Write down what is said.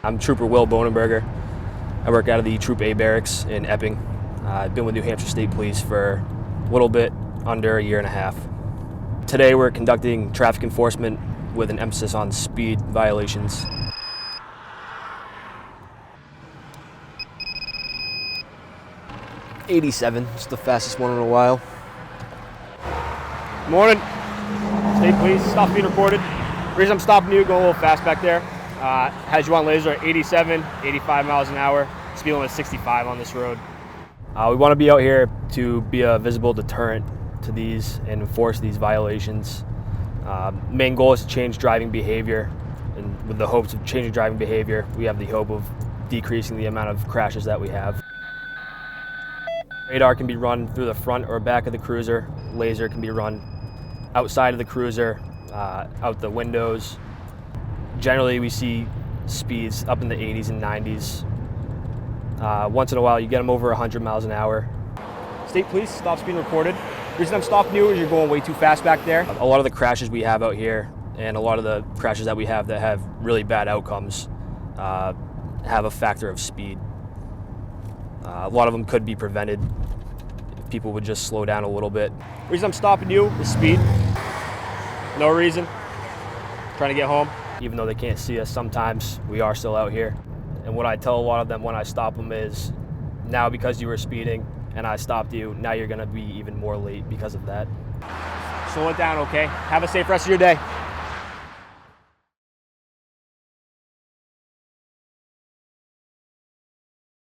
I'm Trooper Will Bohnenberger. I work out of the Troop A barracks in Epping. I've been with New Hampshire State Police for a little bit under a year and a half. Today we're conducting traffic enforcement with an emphasis on speed violations. '87, it's the fastest one in a while. Morning. State Police, stop being reported. The reason I'm stopping you, going a little fast back there, has you on laser at 87, 85 miles an hour, speed limit 65 on this road. We want to be out here to be a visible deterrent to these and enforce these violations. Main goal is to change driving behavior, and with the hopes of changing driving behavior, we have the hope of decreasing the amount of crashes that we have. Radar can be run through the front or back of the cruiser. Laser can be run outside of the cruiser, out the windows. Generally, we see speeds up in the 80s and 90s. Once in a while, you get them over 100 miles an hour. State Police, stop being reported. The reason I'm stopping you is you're going way too fast back there. A lot of the crashes we have out here, and a lot of the crashes that we have that have really bad outcomes, have a factor of speed. A lot of them could be prevented if people would just slow down a little bit. The reason I'm stopping you is speed. No reason. Trying to get home. Even though they can't see us sometimes, we are still out here. And what I tell a lot of them when I stop them is, now because you were speeding and I stopped you, now you're gonna be even more late because of that. Slow it down, okay? Have a safe rest of your day.